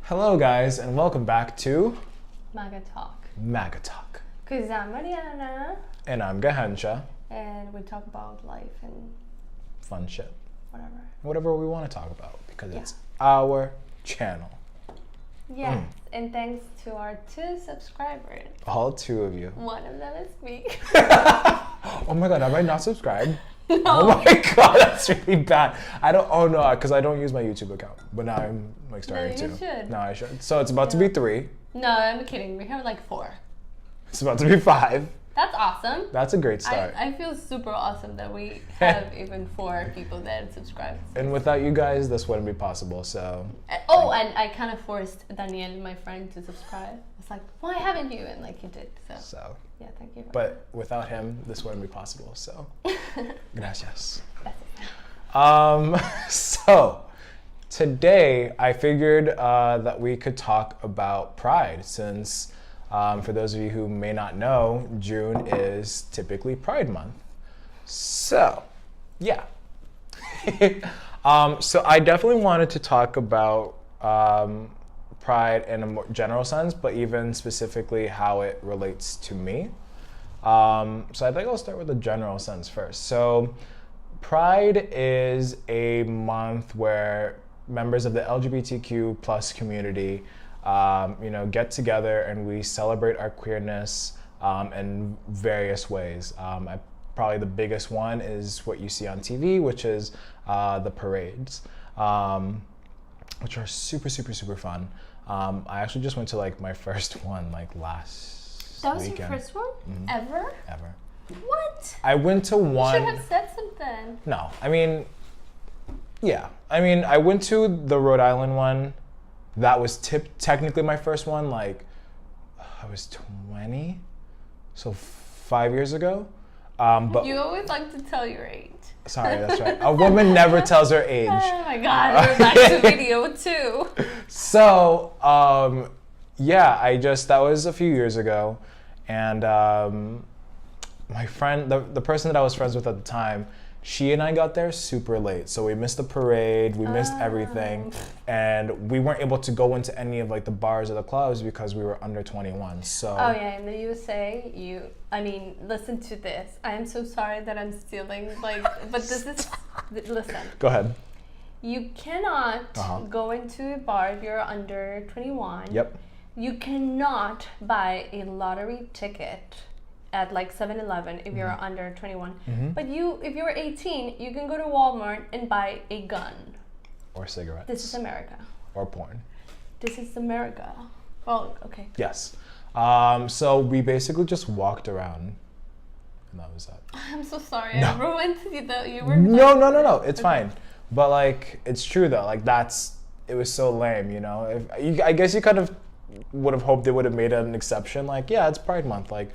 Hello guys and welcome back to MAGA Talk. MAGA Talk. Because I'm Mariana. And I'm Gahansha. And we talk about life and fun shit. Whatever. Whatever we want to talk about because it's our channel. Yes, and thanks to our 2 subscribers. All 2 of you. One of them is me. Oh my god, have I not subscribed? No. Oh my god, that's really bad. Because I don't use my YouTube account. But now I'm like starting to. No, you should. No, I should. So it's about to be 3. No, I'm kidding. We have like 4. It's about to be 5. That's awesome. That's a great start. I feel super awesome that we have even 4 people that subscribe. And without you guys, this wouldn't be possible, so. And I kind of forced Daniel, my friend, to subscribe. It's like, why haven't you? And like, he did, so. Yeah, thank you. But without him, this wouldn't be possible, so. Gracias. So, today I figured that we could talk about Pride since for those of you who may not know, June is typically Pride Month. So, yeah. So I definitely wanted to talk about Pride in a more general sense, but even specifically how it relates to me. So I think I'll start with the general sense first. So Pride is a month where members of the LGBTQ plus community get together and we celebrate our queerness in various ways. Probably the biggest one is what you see on TV, which is the parades, which are super, super, super fun. I actually just went to like my first one like last That was weekend. your first one? Mm-hmm. Ever? What? I went to one. You should have said something. No, I mean, yeah. I mean, I went to the Rhode Island one. That was technically my first one. Like, I was 20, so 5 years ago. But you always like to tell your age. Sorry, that's right. A woman never tells her age. Oh my god, we're back to video too. So, yeah, that was a few years ago. And my friend, the person that I was friends with at the time, she and I got there super late. So we missed the parade, we missed everything. And we weren't able to go into any of like the bars or the clubs because we were under 21, so. Oh yeah, in the USA, listen to this. I am so sorry that I'm stealing, but this is, listen. Go ahead. You cannot go into a bar if you're under 21. Yep. You cannot buy a lottery ticket at like 7-Eleven if you're under 21. Mm-hmm. But if you're 18, you can go to Walmart and buy a gun. Or cigarettes. This is America. Or porn. This is America. Oh, okay. Yes. So we basically just walked around. And that was that. I'm so sorry. I ruined you were. No. It's fine. But like, it's true though. Like it was so lame, you know? I guess you kind of would have hoped they would have made an exception. Like, yeah, it's Pride Month. Like,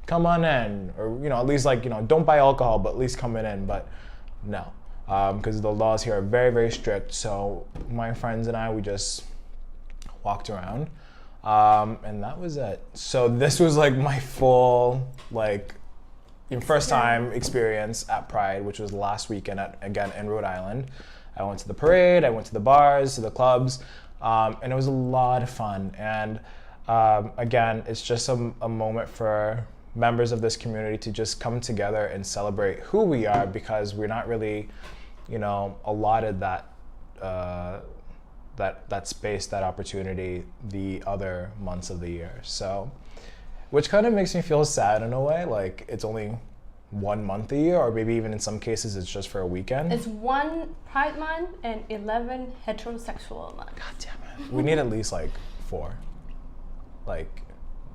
come on in, or at least like don't buy alcohol, but at least come in. But no, because the laws here are very, very strict. So my friends and I, we just walked around, and that was it. So this was like my full first time experience at Pride, which was last weekend again in Rhode Island. I went to the parade, I went to the bars, to the clubs, and it was a lot of fun. And again, it's just a moment for members of this community to just come together and celebrate who we are, because we're not really, allotted that space, that opportunity the other months of the year. So, which kind of makes me feel sad in a way, like it's only 1 month a year, or maybe even in some cases it's just for a weekend. It's 1 Pride month and 11 heterosexual months. God damn it. We need at least 4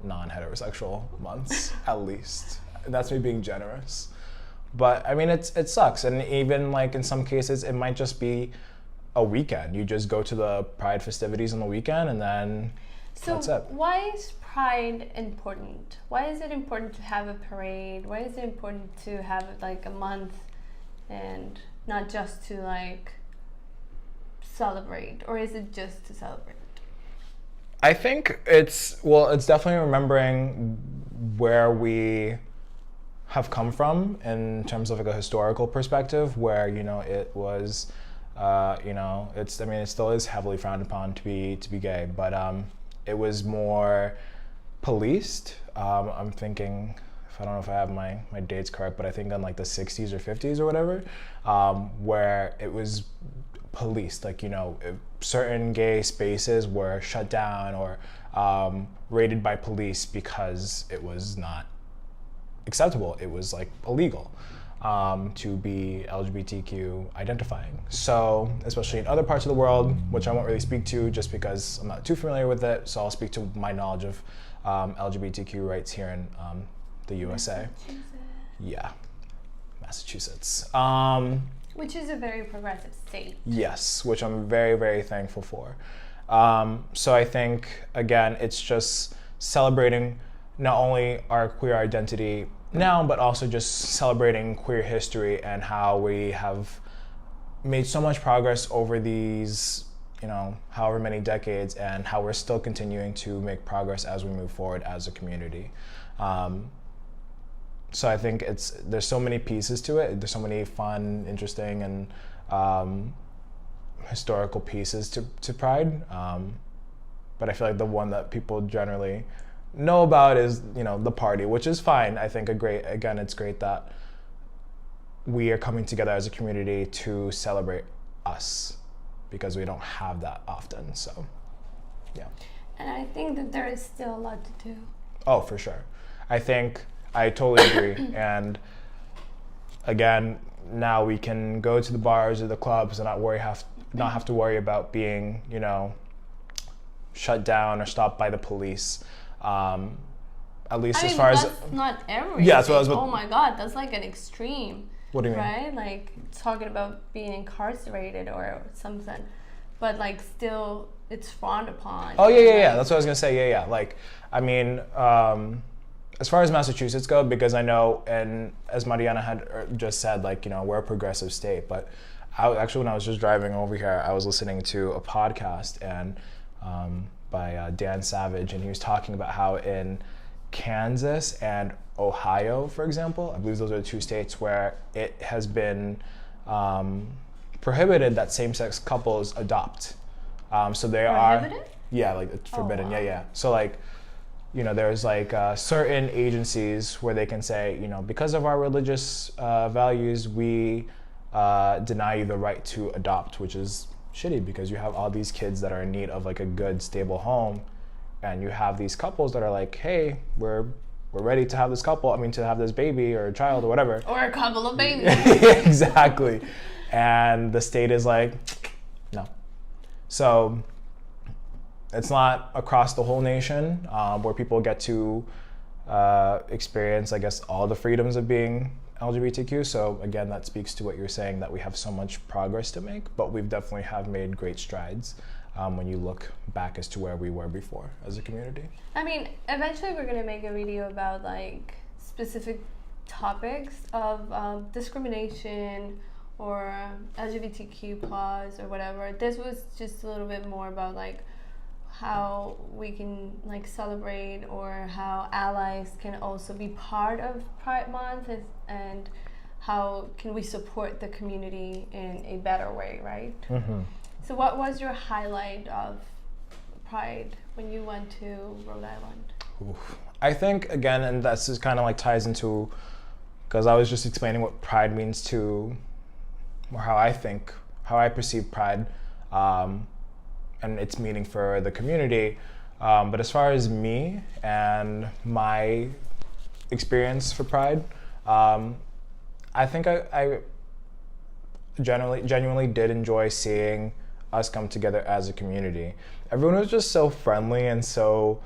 non-heterosexual months at least. That's me being generous. But I mean, it sucks. And even in some cases, it might just be a weekend. You just go to the Pride festivities on the weekend and then that's it. Why is Pride important? Why is it important to have a parade? Why is it important to have a month and not just to celebrate? Or is it just to celebrate? I think it's definitely remembering where we have come from in terms of a historical perspective, where it was You know, it still is heavily frowned upon to be gay, but it was more policed. I'm thinking, I don't know if I have my dates correct, but I think in like the 60s or 50s or whatever, where it was policed. Like, you know, certain gay spaces were shut down or raided by police because it was not acceptable. It was like illegal to be LGBTQ identifying. So, especially in other parts of the world, which I won't really speak to just because I'm not too familiar with it, so I'll speak to my knowledge of LGBTQ rights here in the USA. Yeah, Massachusetts. Which is a very progressive state. Yes, which I'm very, very thankful for. So I think, again, it's just celebrating not only our queer identity now, but also just celebrating queer history and how we have made so much progress over these, you know, however many decades, and how we're still continuing to make progress as we move forward as a community. So I think there's so many pieces to it. There's so many fun, interesting, and historical pieces to Pride. But I feel like the one that people generally know about is, you know, the party, which is fine. I think it's great that we are coming together as a community to celebrate us, because we don't have that often. So, yeah. And I think that there is still a lot to do. Oh, for sure. I totally agree. And again, now we can go to the bars or the clubs and not have to worry about being, you know, shut down or stopped by the police. At least as far as that's not everything. Yeah, that's what I was. Oh my God, that's like an extreme. What do you mean? Right, like talking about being incarcerated or something, but like still, it's frowned upon. Oh yeah. That's what I was gonna say. Yeah. Like, I mean, as far as Massachusetts go, because I know, and as Mariana had just said, like, you know, we're a progressive state, but when I was just driving over here, I was listening to a podcast and by Dan Savage, and he was talking about how in Kansas and Ohio, for example, I believe those are the two states where it has been prohibited that same-sex couples adopt. So they prohibited? Yeah, like it's forbidden. Oh, wow. Yeah. So like, you know, there's like certain agencies where they can say, you know, because of our religious values, we deny you the right to adopt, which is shitty because you have all these kids that are in need of like a good, stable home, and you have these couples that are like, hey, we're ready to have to have this baby or a child or whatever. Or a couple of babies. Exactly. And the state is like, no. So it's not across the whole nation where people get to experience, I guess, all the freedoms of being LGBTQ. So again, that speaks to what you're saying, that we have so much progress to make, but we've definitely have made great strides when you look back as to where we were before as a community. I mean, eventually we're gonna make a video about like specific topics of discrimination or LGBTQ plus or whatever. This was just a little bit more about like how we can like celebrate, or how allies can also be part of Pride Month, and how can we support the community in a better way, right? Mm-hmm. So what was your highlight of Pride when you went to Rhode Island? Oof. I think, again, and that's just kind of like ties into, because I was just explaining what Pride means to, or how I perceive Pride, and its meaning for the community. But as far as me and my experience for Pride, I think I genuinely did enjoy seeing us come together as a community. Everyone was just so friendly and so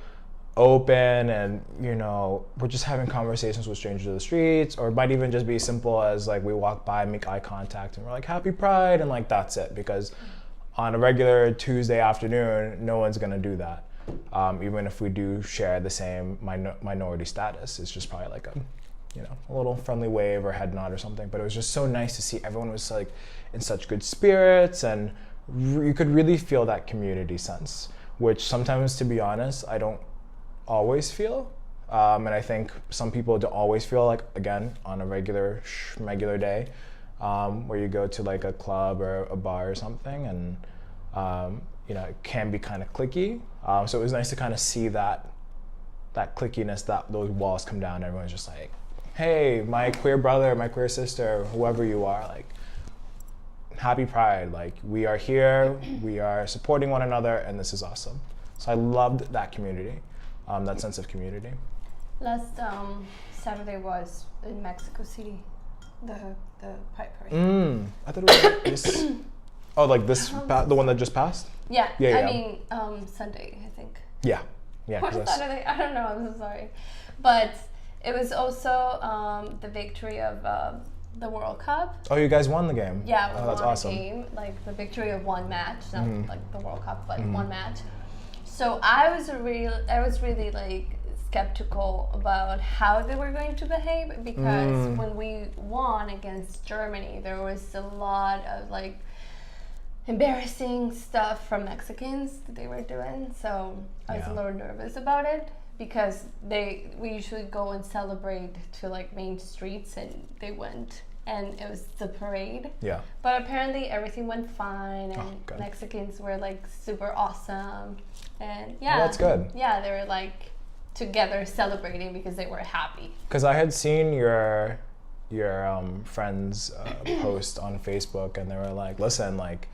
open, and you know, we're just having conversations with strangers in the streets, or it might even just be simple as like we walk by, make eye contact, and we're like, happy Pride, and like that's it. Because on a regular Tuesday afternoon, no one's gonna do that. Even if we do share the same minority status, it's just probably like a little friendly wave or head nod or something. But it was just so nice to see everyone was like in such good spirits, and you could really feel that community sense, which sometimes, to be honest, I don't always feel. And I think some people don't always feel like, again, on a regular day. where you go to like a club or a bar or something, and you know, it can be kind of cliquey. So it was nice to kind of see that clickiness, that those walls come down. Everyone's just like, hey, my queer brother, my queer sister, whoever you are, like, happy Pride. Like, we are here, we are supporting one another, and this is awesome. So I loved that community, that sense of community. Last Saturday was in Mexico City, the Pride Parade. I thought it was this. Oh, like this, the one that just passed? Yeah. Yeah. I mean, Sunday, I think. Yeah. Or Saturday, I don't know, I'm so sorry. But it was also the victory of the World Cup. Oh, you guys won the game. Yeah, we that's won awesome. the game, like the victory of one match, not like the World Cup, but one match. So I was really like skeptical about how they were going to behave, because when we won against Germany, there was a lot of like embarrassing stuff from Mexicans that they were doing. So I was a little nervous about it, because we usually go and celebrate to like main streets, and they went, and it was the parade. Yeah. But apparently everything went fine, and Mexicans were like super awesome, and Oh, that's good. Yeah, they were like together celebrating because they were happy. Because I had seen your friends post on Facebook, and they were like, listen, like,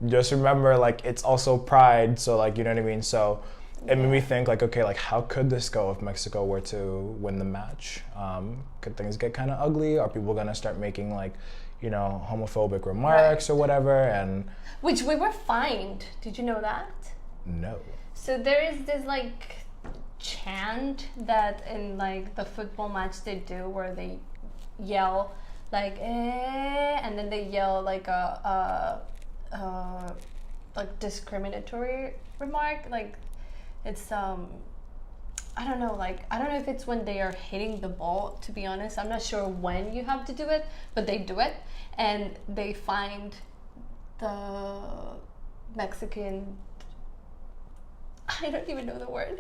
just remember, like, it's also Pride, so like, you know what I mean? So it made me think, like, okay, like, how could this go if Mexico were to win the match? Could things get kind of ugly? Are people gonna start making, like, you know, homophobic remarks or whatever? And which we were fined. Did you know that? No. So there is this like chant that in like the football match they do, where they yell like and then they yell like a like discriminatory remark, like it's I don't know if it's when they are hitting the ball, to be honest. I'm not sure when you have to do it, but they do it, and they find the Mexican, I don't even know the word,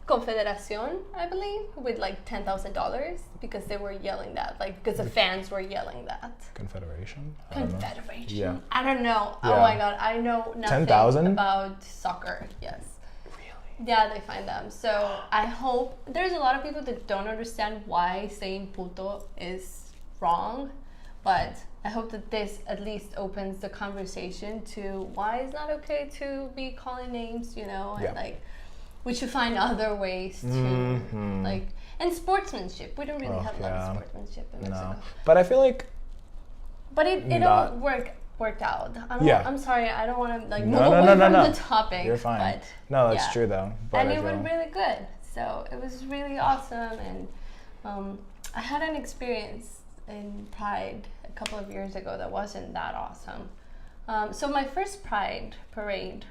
Confederación, I believe, with like $10,000 because they were yelling that, like because the fans were yelling that. Confederation? Confederation. Yeah. I don't know. Yeah. Oh my god, I know nothing 10,000? about soccer. Yes. Really? Yeah, they find them. So I hope there's a lot of people that don't understand why saying puto is wrong, but I hope that this at least opens the conversation to why it's not okay to be calling names, you know, and like we should find other ways to like, and sportsmanship. We don't really have a lot of sportsmanship in Mexico. No, but I feel like. But it all worked out. I'm sorry, I don't want to like move away from the topic. You're fine. But, no, that's true though. But and it went really good. So it was really awesome, and I had an experience in Pride a couple of years ago that wasn't that awesome. So my first Pride parade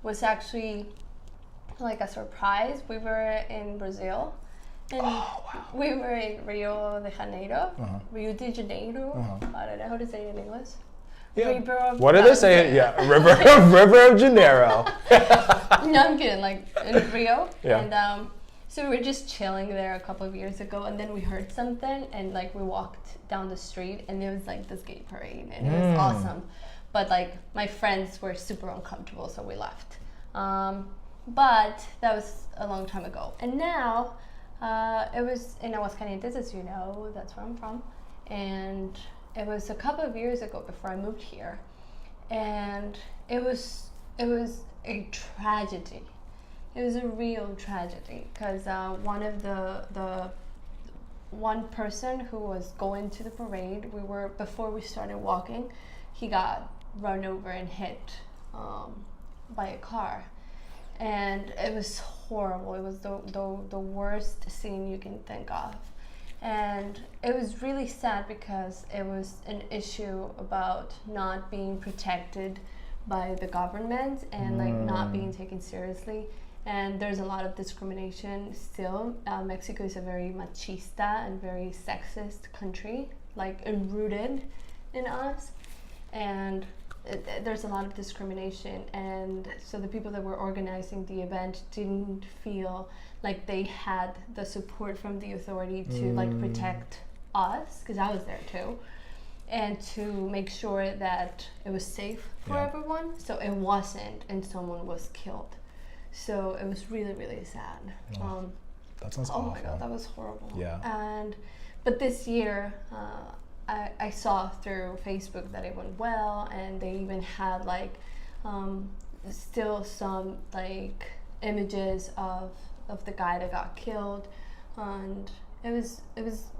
was actually like a surprise. We were in Brazil, and we were in Rio de Janeiro. Rio de Janeiro. I don't know how to say it in English. Yeah. River of what did they say? Yeah, River of Janeiro. No, I'm kidding. Like in Rio. Yeah. And so we were just chilling there a couple of years ago, and then we heard something, and like we walked down the street, and it was like this gay parade, and it was awesome. But like my friends were super uncomfortable, so we left. But that was a long time ago, and now it was in Aguascalientes, as you know, that's where I'm from, and it was a couple of years ago before I moved here, and it was a tragedy. It was a real tragedy, because one person who was going to the parade, before we started walking, he got run over and hit by a car. And it was horrible. It was the worst scene you can think of. And it was really sad because it was an issue about not being protected by the government and like not being taken seriously. And there's a lot of discrimination still. Mexico is a very machista and very sexist country, like rooted in us. And there's a lot of discrimination, and so the people that were organizing the event didn't feel like they had the support from the authority to like protect us, because I was there too. and to make sure that it was safe for everyone. So it wasn't, and someone was killed. So it was really, really sad. That sounds oh awful. my god, that was horrible. Yeah. But this year, I saw through Facebook that it went well, and they even had like still some like images of the guy that got killed, and it was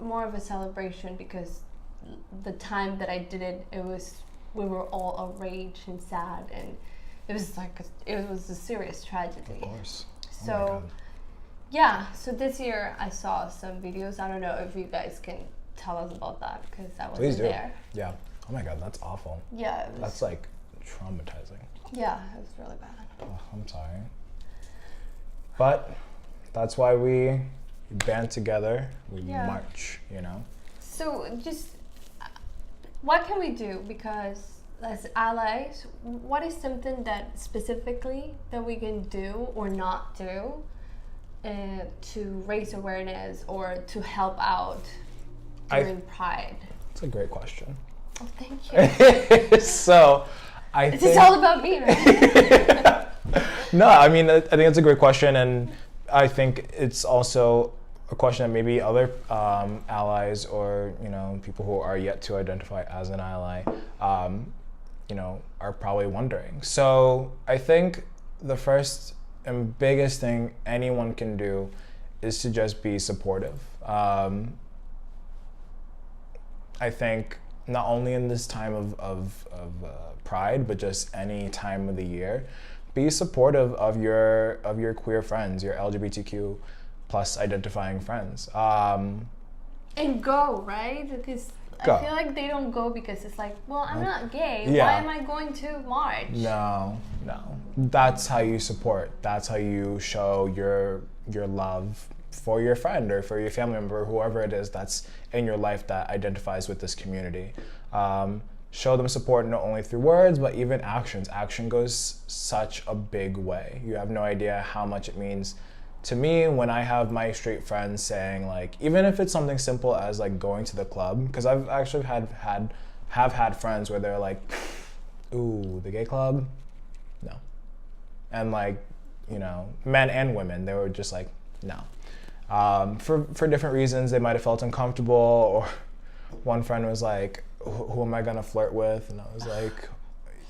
more of a celebration because the time that I did it, we were all outraged and sad, and it was a serious tragedy. Of course. So yeah, so this year I saw some videos. I don't know if you guys can tell us about that because I wasn't Please do. there. Yeah. Oh my god, that's awful. Yeah. That's like traumatizing. Yeah, it was really bad. Oh, I'm sorry. But that's why we band together, we march, you know? So just, what can we do? Because as allies, what is something that specifically that we can do or not do to raise awareness or to help out during Pride? That's a great question. Oh, thank you. So, I think... It's all about me, right? No, I mean, I think it's a great question, and I think it's also a question that maybe other allies or, you know, people who are yet to identify as an ally, you know, are probably wondering. So I think the first and biggest thing anyone can do is to just be supportive. I think not only in this time of Pride, but just any time of the year, be supportive of your queer friends, your LGBTQ plus identifying friends. And go, right? Because I feel like they don't go because it's like, well, I'm not gay. Yeah. Why am I going to march? No. That's how you support. That's how you show your love for your friend or for your family member, or whoever it is that's in your life that identifies with this community. Show them support not only through words, but even actions. Action goes such a big way. You have no idea how much it means to me when I have my straight friends saying, like, even if it's something simple as like going to the club, because I've actually have had friends where they're like, ooh, the gay club? No. And like, you know, men and women, they were just like, no. For different reasons, they might have felt uncomfortable, or one friend was like, who am I gonna flirt with? And I was like,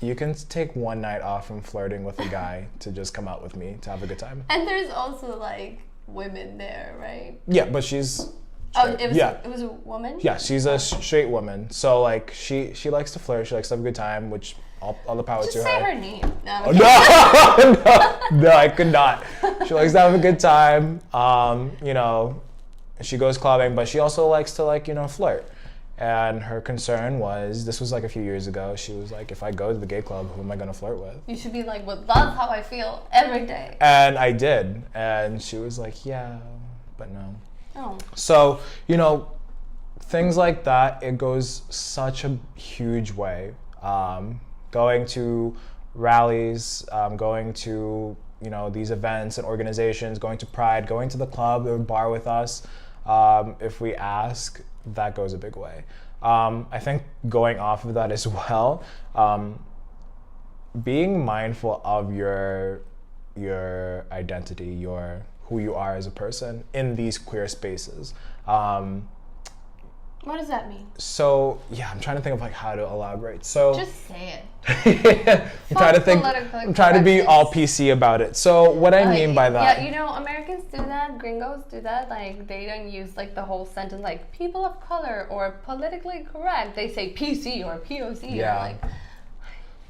you can take one night off from flirting with a guy to just come out with me to have a good time. And there's also like women there, right? Yeah, but she's straight. It was a woman? Yeah, she's a straight woman. So like she likes to flirt, she likes to have a good time, which all the power to her. Just say her name. No, I could not. She likes to have a good time. You know, she goes clubbing, but she also likes to, like, you know, flirt. And her concern was, this was like a few years ago, she was like, if I go to the gay club, who am I gonna flirt with? You should be like, well, that's how I feel every day. And I did. And she was like, yeah, but no. Oh. So, you know, things like that, it goes such a huge way. Going to rallies, going to, you know, these events and organizations, going to Pride, going to the club or bar with us, if we ask, that goes a big way. I think going off of that as well, being mindful of your identity, who you are as a person in these queer spaces. What does that mean? So yeah, I'm trying to think of like how to elaborate. So just say it. I'm trying to be all PC about it. So what I mean by that. Yeah, you know, Americans do that, gringos do that. Like, they don't use like the whole sentence like people of color or politically correct. They say PC or POC. Yeah. Or like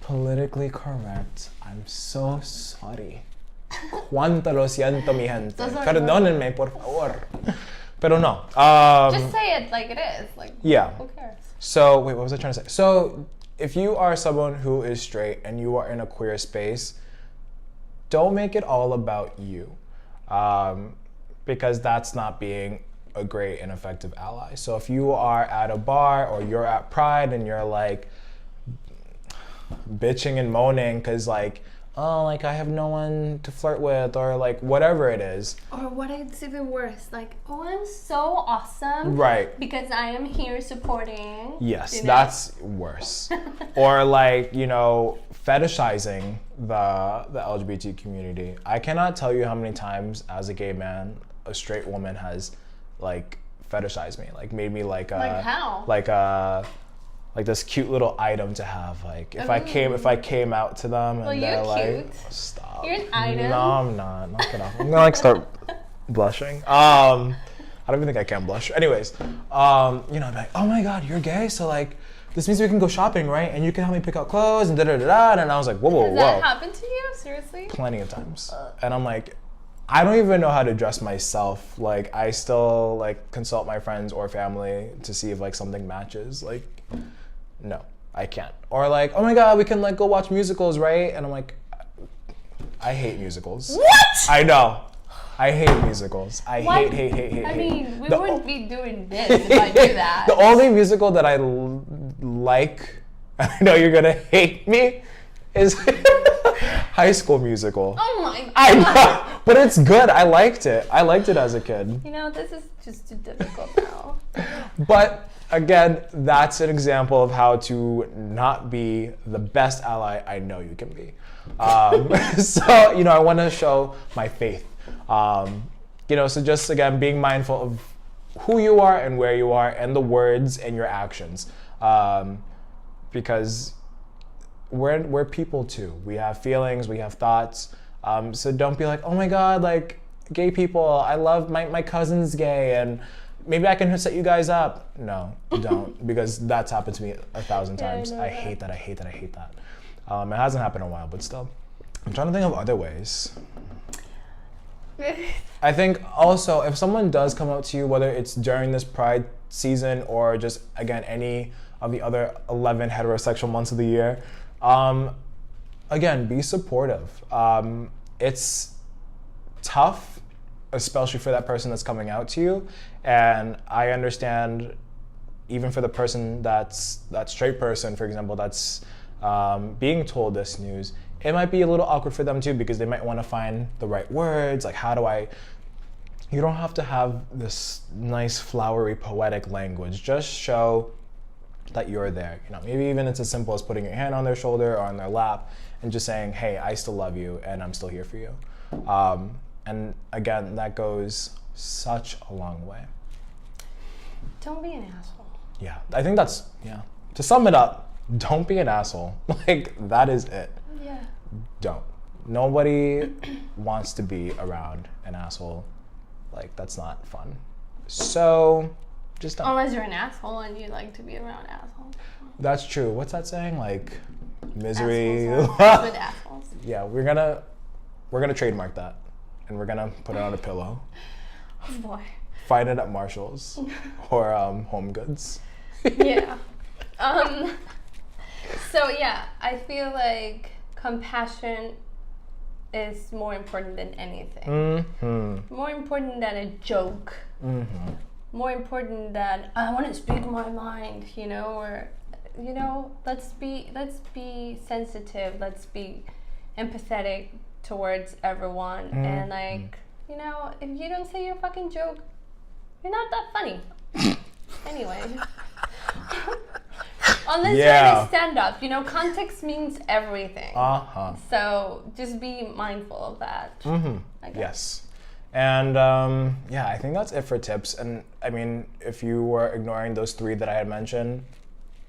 politically correct. I'm so sorry. Cuánto lo siento, mi gente. Perdónenme, por favor. Pero no. Just say it like it is. Like, yeah. Who cares? So, wait, what was I trying to say? So, if you are someone who is straight and you are in a queer space, don't make it all about you. Because that's not being a great and effective ally. So, if you are at a bar or you're at Pride and you're like bitching and moaning because, like, oh, like I have no one to flirt with, or like whatever it is. Or what it's even worse, like, oh, I'm so awesome. Right. Because I am here supporting. Yes, you know? that's worse. Or like, you know, fetishizing the LGBT community. I cannot tell you how many times as a gay man, a straight woman has like fetishized me, like made me like how? Like this cute little item to have, like if I came out to them and they're like, cute. stop. You're an item. No, I'm not. Knock it off. I'm gonna like start blushing. I don't even think I can blush. Anyways, you know, I'm like, oh my god, you're gay, so like this means we can go shopping, right? And you can help me pick out clothes and da da da da. And I was like, whoa, whoa, Has whoa. that happened to you? Seriously? Plenty of times. And I'm like, I don't even know how to dress myself. Like I still like consult my friends or family to see if like something matches. Like, no, I can't. Or like, oh my god, we can like go watch musicals, right? And I'm like, I hate musicals. What? I know. I hate musicals. I What? hate. I mean, we The wouldn't be doing this if I do that. The only musical that I like, I know you're gonna hate me, is High School Musical. Oh my god. I know, but it's good. I liked it. I liked it as a kid. You know, this is just too difficult now. But again, that's an example of how to not be the best ally I know you can be. So, you know, I want to show my faith. You know, so just again, being mindful of who you are and where you are and the words and your actions. Because we're people too. We have feelings, we have thoughts. So don't be like, oh my God, like gay people, I love my cousin's gay and maybe I can set you guys up. No, don't, because that's happened to me 1,000 times. I hate that. It hasn't happened in a while, but still. I'm trying to think of other ways. I think also if someone does come out to you, whether it's during this Pride season or just again any of the other 11 heterosexual months of the year, again, be supportive. It's tough, especially for that person that's coming out to you, and I understand even for the person that straight person, for example, that's being told this news, it might be a little awkward for them too, because they might want to find the right words, like you don't have to have this nice flowery poetic language, just show that you're there. You know, maybe even it's as simple as putting your hand on their shoulder or on their lap and just saying, hey, I still love you and I'm still here for you. And again, that goes such a long way. Don't be an asshole. Yeah, I think that's, to sum it up, don't be an asshole. Like, that is it. Yeah. Don't. Nobody wants to be around an asshole. Like, that's not fun. So, just don't. Unless you're an asshole and you like to be around assholes. That's true. What's that saying? Like, misery. Assholes are good assholes. Yeah, we're gonna trademark that, and we're gonna put it on a pillow. Oh boy. Find it at Marshall's or Home Goods. Yeah. So yeah, I feel like compassion is more important than anything. Mm-hmm. More important than a joke. Mm-hmm. More important than I want to speak my mind, you know, or you know, let's be sensitive, let's be empathetic towards everyone, and like, you know, if you don't say your fucking joke, you're not that funny. Anyway. Unless you're in a stand-up, you know, context means everything. So just be mindful of that. Mm-hmm. Yes. And I think that's it for tips. And I mean, if you were ignoring those 3 that I had mentioned,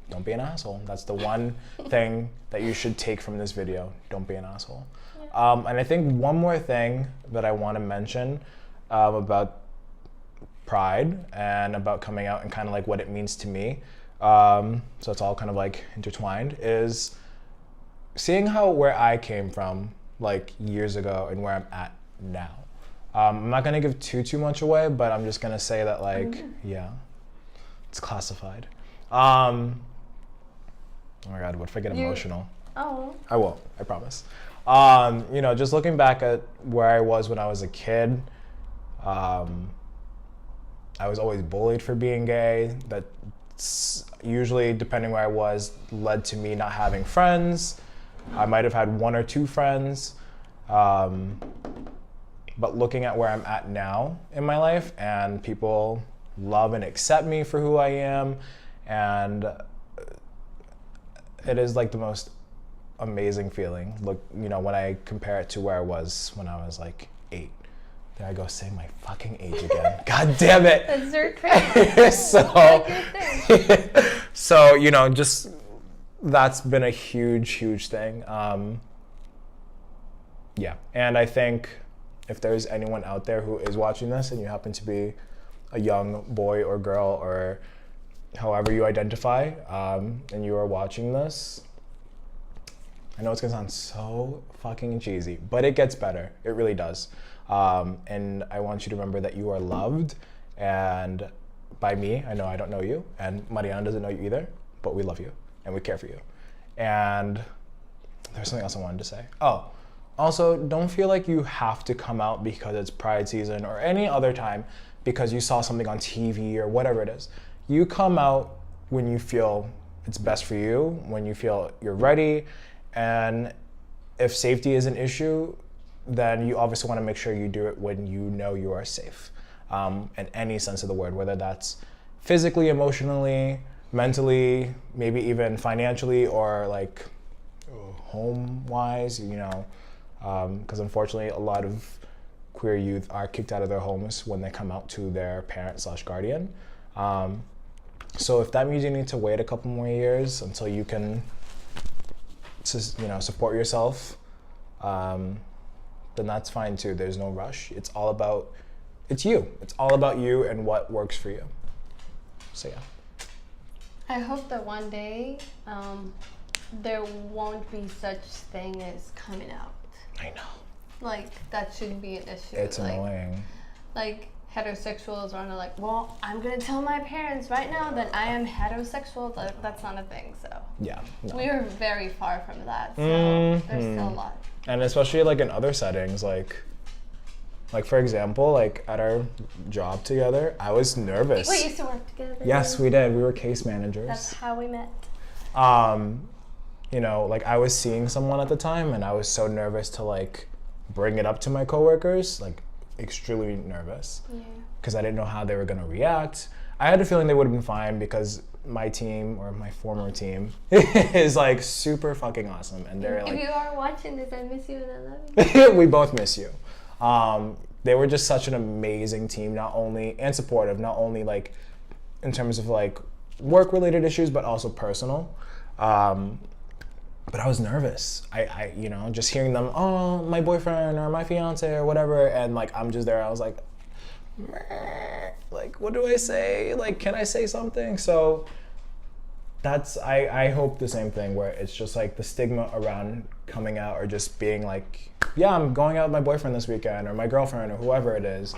don't be an asshole. That's the one thing that you should take from this video. Don't be an asshole. Yeah. And I think one more thing that I want to mention about Pride and about coming out and kind of like what it means to me, so it's all kind of like intertwined, is seeing how where I came from like years ago and where I'm at now. I'm not gonna give too much away, but I'm just gonna say that like, it's classified. Oh my God, what if I get emotional? Oh. I won't, I promise. You know, just looking back at where I was when I was a kid, I was always bullied for being gay. That usually, depending where I was, led to me not having friends. I might have had 1 or 2 friends. But looking at where I'm at now in my life, and people love and accept me for who I am, and it is like the most amazing feeling. Look, you know, when I compare it to where I was when I was like 8. There I go saying my fucking age again. God damn it. That's your crazy. So, you know, just that's been a huge thing. Yeah, and I think if there's anyone out there who is watching this and you happen to be a young boy or girl or however you identify, and you are watching this, I know it's gonna sound so fucking cheesy, but it gets better. It really does. And I want you to remember that you are loved, and by me. I know I don't know you, and Mariana doesn't know you either, but we love you and we care for you. And there's something else I wanted to say. Oh, also, don't feel like you have to come out because it's Pride season or any other time because you saw something on TV or whatever it is. You come out when you feel it's best for you, when you feel you're ready, and if safety is an issue, then you obviously want to make sure you do it when you know you are safe, in any sense of the word, whether that's physically, emotionally, mentally, maybe even financially, or like home-wise, you know, because unfortunately a lot of queer youth are kicked out of their homes when they come out to their parent/guardian. So if that means you need to wait a couple more years until you can, you know, support yourself, then that's fine too. There's no rush. It's all about, it's you. It's all about you and what works for you. So yeah. I hope that one day there won't be such thing as coming out. I know. Like, that shouldn't be an issue. It's annoying. Like, heterosexuals are like, well, I'm gonna tell my parents right now that I am heterosexual. That's not a thing, so. Yeah. No. We are very far from that, so there's still a lot. And especially like in other settings, like for example, like at our job together, I was nervous. We used to work together. Yes, we did. We were case managers. That's how we met. You know, like I was seeing someone at the time and I was so nervous to like bring it up to my coworkers, like extremely nervous. Yeah. Because I didn't know how they were gonna react. I had a feeling they would have been fine because my team, or my former team, is like super fucking awesome, and they're like. If you are watching this, I miss you and I love you. We both miss you. They were just such an amazing team, not only and supportive, not only like in terms of like work-related issues, but also personal. But I was nervous. I you know, just hearing them, oh, my boyfriend or my fiance or whatever, and like I'm just there. I was like, what do I say? Like, can I say something? So that's I hope the same thing, where it's just like the stigma around coming out or just being like, yeah, I'm going out with my boyfriend this weekend or my girlfriend or whoever it is.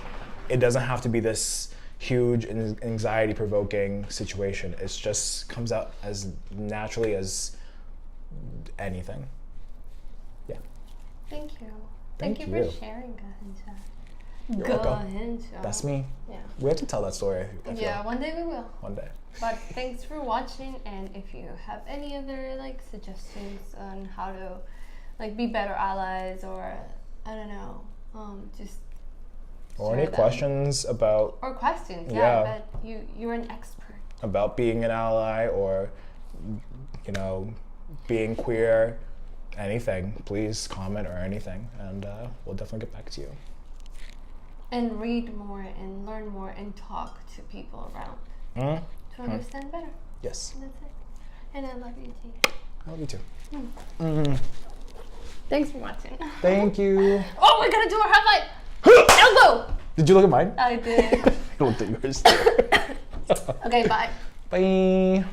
It doesn't have to be this huge anxiety-provoking situation. It just comes out as naturally as anything. Yeah. Thank you. Thank you you. for sharing, Gahincha. You're welcome. That's me. Yeah. We have to tell that story. I feel. Yeah, one day we will. One day. But thanks for watching, and if you have any other like suggestions on how to like be better allies, or I don't know, just or any questions about but you're an expert about being an ally, or you know, being queer, anything, please comment or anything, and we'll definitely get back to you. And read more and learn more and talk to people around to understand better. Yes. And that's it. And I love you too. I love you too. Thanks for watching. Thank you. Oh, we're gonna do our high five. Elbow. Did you look at mine? I did. I looked at yours. Okay, bye. Bye.